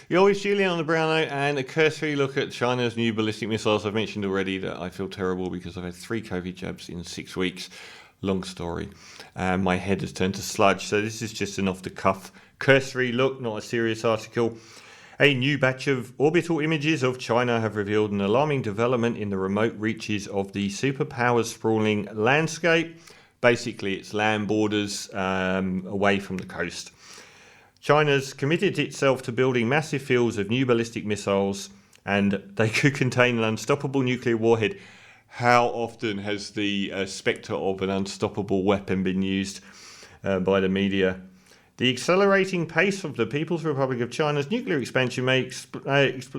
You're always Julian on the Browno, and a cursory look at China's new ballistic missiles. I've mentioned already that I feel terrible because I've had 3 COVID jabs in 6 weeks. Long story. My head has turned to sludge, so this is just an off-the-cuff cursory look, not a serious article. A new batch of orbital images of China have revealed an alarming development in the remote reaches of the superpower's sprawling landscape. Basically, it's land borders away from the coast. China's committed itself to building massive fields of new ballistic missiles, and they could contain an unstoppable nuclear warhead. How often has the spectre of an unstoppable weapon been used by the media? The accelerating pace of the People's Republic of China's nuclear expansion may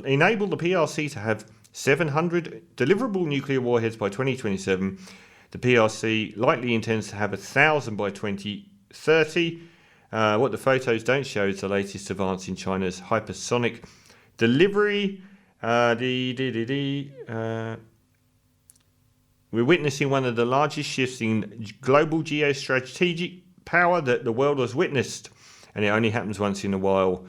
enable the PRC to have 700 deliverable nuclear warheads by 2027. The PRC likely intends to have 1,000 by 2030. What the photos don't show is the latest advance in China's hypersonic delivery. We're witnessing one of the largest shifts in global geostrategic power that the world has witnessed, and it only happens once in a while.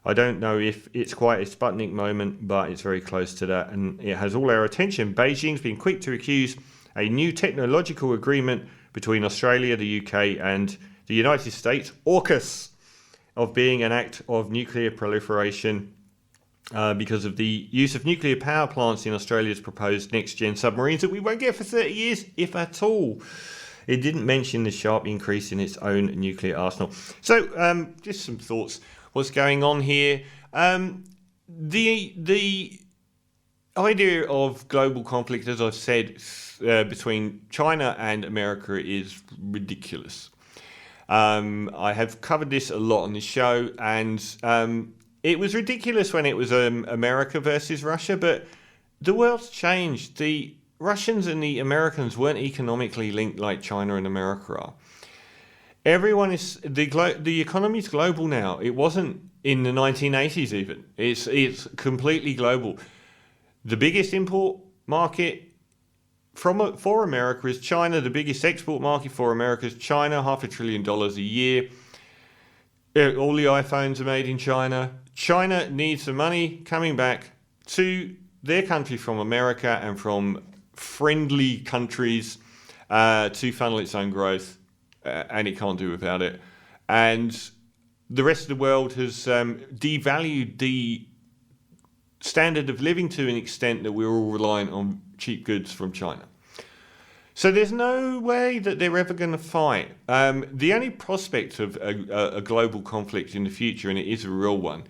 I don't know if it's quite a Sputnik moment, but it's very close to that, and it has all our attention. Beijing's been quick to accuse a new technological agreement between Australia, the UK, and the United States, AUKUS, of being an act of nuclear proliferation because of the use of nuclear power plants in Australia's proposed next-gen submarines that we won't get for 30 years, if at all. It didn't mention the sharp increase in its own nuclear arsenal. So, just some thoughts. What's going on here? The idea of global conflict, as I've said, between China and America is ridiculous. I have covered this a lot on the show, and it was ridiculous when it was America versus Russia, but the world's changed. The Russians and the Americans weren't economically linked like China and America are. Everyone is the economy is global now. It wasn't in the 1980s even. It's completely global. The biggest import market for America is China. The biggest export market for America is China. $500 billion a year. All the iPhones are made in China. China needs the money coming back to their country from America and from friendly countries to funnel its own growth, and it can't do without it. And the rest of the world has devalued the standard of living to an extent that we're all reliant on cheap goods from China. So there's no way that they're ever going to fight. The only prospect of a global conflict in the future, and it is a real one,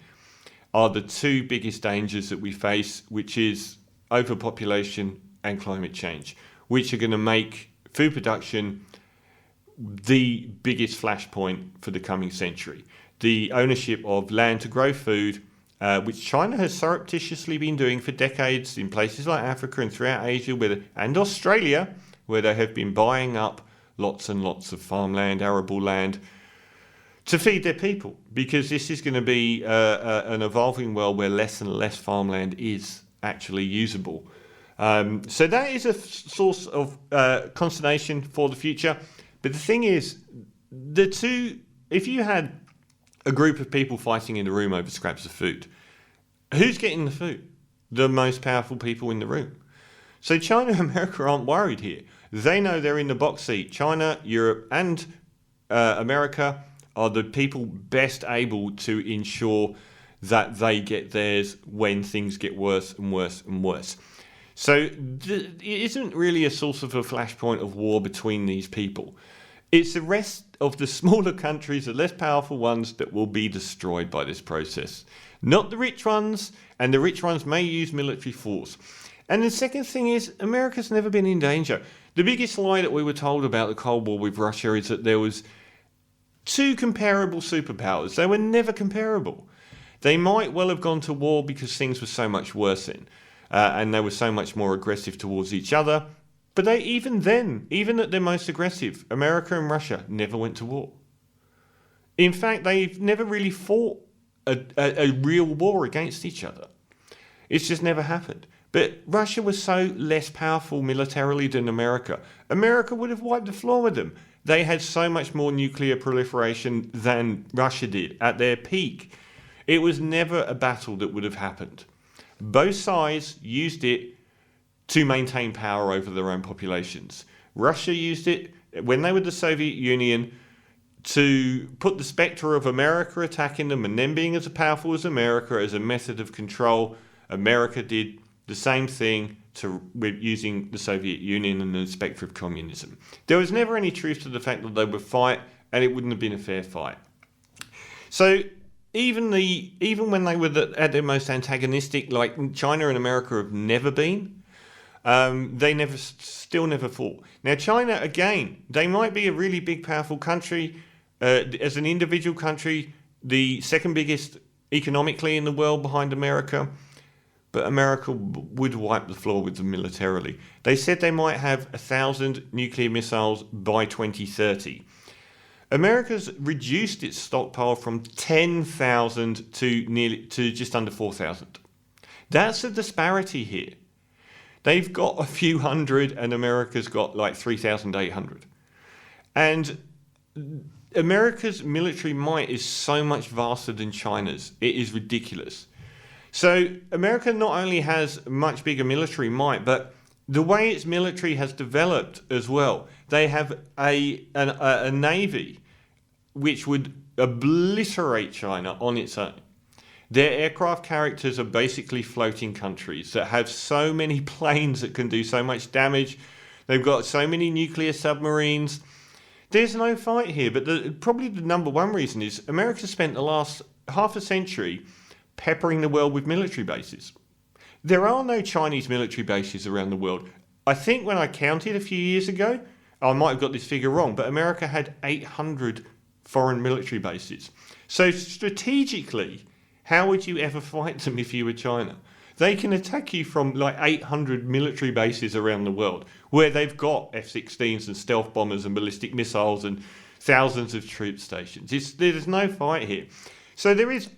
are the 2 biggest dangers that we face, which is overpopulation and climate change, which are going to make food production the biggest flashpoint for the coming century. The ownership of land to grow food, which China has surreptitiously been doing for decades in places like Africa and throughout Asia and Australia, where they have been buying up lots and lots of farmland, arable land, to feed their people, because this is going to be an evolving world where less and less farmland is actually usable. So that is a source of consternation for the future. But the thing is, if you had a group of people fighting in the room over scraps of food, who's getting the food? The most powerful people in the room. So China and America aren't worried here. They know they're in the box seat. China, Europe, and America are the people best able to ensure that they get theirs when things get worse and worse and worse. So it isn't really a source of a flashpoint of war between these people. It's the rest of the smaller countries, the less powerful ones, that will be destroyed by this process. Not the rich ones, and the rich ones may use military force. And the second thing is, America's never been in danger. The biggest lie that we were told about the Cold War with Russia is that there was 2 comparable superpowers. They were never comparable. They might well have gone to war because things were so much worse then. And they were so much more aggressive towards each other. But even at their most aggressive, America and Russia never went to war. In fact, they've never really fought a real war against each other. It's just never happened. But Russia was so less powerful militarily than America. America would have wiped the floor with them. They had so much more nuclear proliferation than Russia did at their peak. It was never a battle that would have happened. Both sides used it to maintain power over their own populations. Russia used it when they were the Soviet Union to put the spectre of America attacking them and them being as powerful as America as a method of control. America did the same thing with using the Soviet Union and the spectre of communism. There was never any truth to the fact that they would fight, and it wouldn't have been a fair fight. So even when they were at their most antagonistic, like China and America have never been, they still never fought. Now China, again, they might be a really big, powerful country. As an individual country, the second biggest economically in the world behind America, but America would wipe the floor with them militarily. They said they might have 1,000 nuclear missiles by 2030. America's reduced its stockpile from 10,000 to just under 4,000. That's a disparity here. They've got a few hundred, and America's got like 3,800. And America's military might is so much vaster than China's. It is ridiculous. So America not only has much bigger military might, but the way its military has developed as well. They have a navy which would obliterate China on its own. Their aircraft carriers are basically floating countries that have so many planes that can do so much damage. They've got so many nuclear submarines. There's no fight here, but probably the number one reason is America spent the last half a century peppering the world with military bases. There are no Chinese military bases around the world. I think when I counted a few years ago, I might have got this figure wrong, but America had 800 foreign military bases. So strategically, how would you ever fight them if you were China? They can attack you from like 800 military bases around the world, where they've got F-16s and stealth bombers and ballistic missiles and thousands of troop stations. There's no fight here. So there is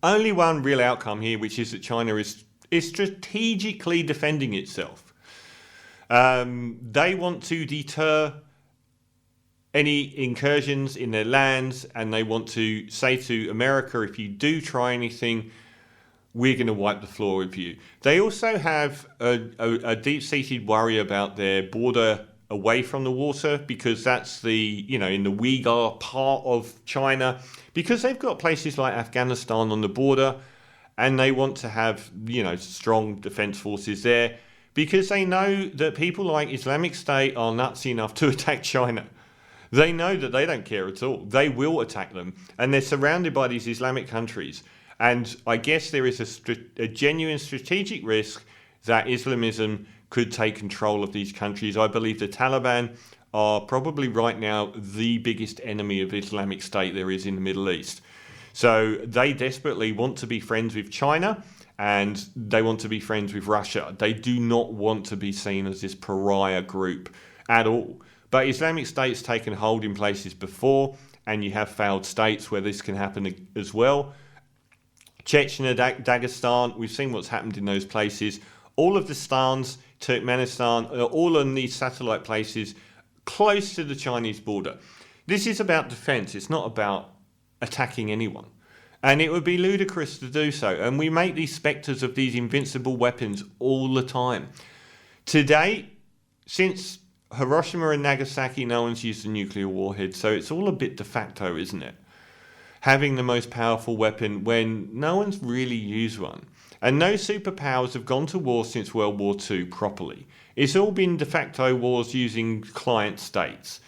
only one real outcome here, which is that China is strategically defending itself. They want to deter any incursions in their lands, and they want to say to America, if you do try anything, we're going to wipe the floor with you. They also have a deep-seated worry about their border away from the water, because that's in the Uyghur part of China, because they've got places like Afghanistan on the border, and they want to have, strong defense forces there, because they know that people like Islamic State are nuts enough to attack China. They know that they don't care at all. They will attack them, and they're surrounded by these Islamic countries. And I guess there is a genuine strategic risk that Islamism could take control of these countries. I believe the Taliban are probably right now the biggest enemy of Islamic State there is in the Middle East. So they desperately want to be friends with China, and they want to be friends with Russia. They do not want to be seen as this pariah group at all. But Islamic State's taken hold in places before, and you have failed states where this can happen as well. Chechnya, Dagestan, we've seen what's happened in those places. All of the stans, Turkmenistan, are all on these satellite places close to the Chinese border. This is about defense. It's not about attacking anyone. And it would be ludicrous to do so. And we make these spectres of these invincible weapons all the time. Today, since Hiroshima and Nagasaki, no one's used a nuclear warhead. So it's all a bit de facto, isn't it? Having the most powerful weapon when no one's really used one. And no superpowers have gone to war since World War II properly. It's all been de facto wars using client states.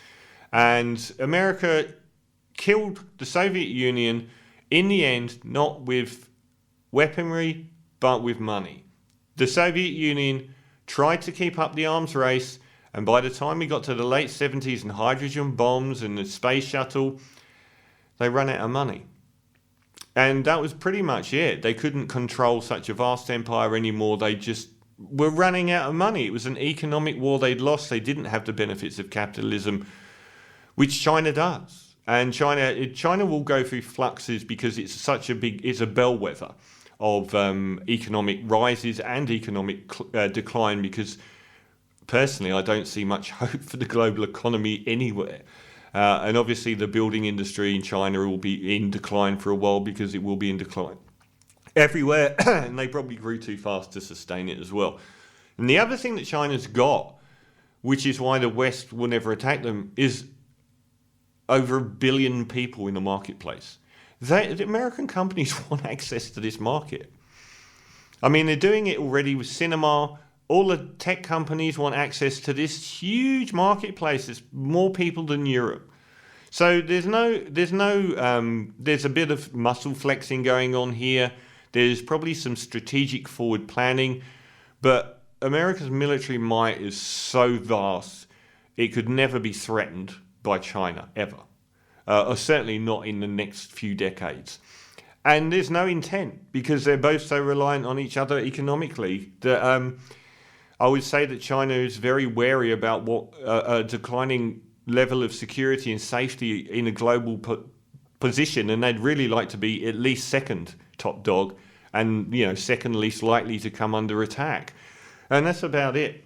And America killed the Soviet Union in the end, not with weaponry, but with money. The Soviet Union tried to keep up the arms race, and by the time we got to the late 70s and hydrogen bombs and the space shuttle, they ran out of money. And that was pretty much it. They couldn't control such a vast empire anymore. They just were running out of money. It was an economic war they'd lost. They didn't have the benefits of capitalism, which China does. And China will go through fluxes because it's a bellwether of economic rises and economic decline, because personally I don't see much hope for the global economy anywhere. And obviously the building industry in China will be in decline for a while because it will be in decline everywhere, and they probably grew too fast to sustain it as well. And the other thing that China's got, which is why the West will never attack them, is over 1 billion people in the marketplace. The American companies want access to this market. I mean, they're doing it already with cinema. All the tech companies want access to this huge marketplace. There's more people than Europe. So there's a bit of muscle flexing going on here. There's probably some strategic forward planning, but America's military might is so vast, it could never be threatened by China, ever. Or certainly not in the next few decades. And there's no intent, because they're both so reliant on each other economically, that I would say that China is very wary about what a declining level of security and safety in a global position, and they'd really like to be at least second top dog, and second least likely to come under attack. And that's about it.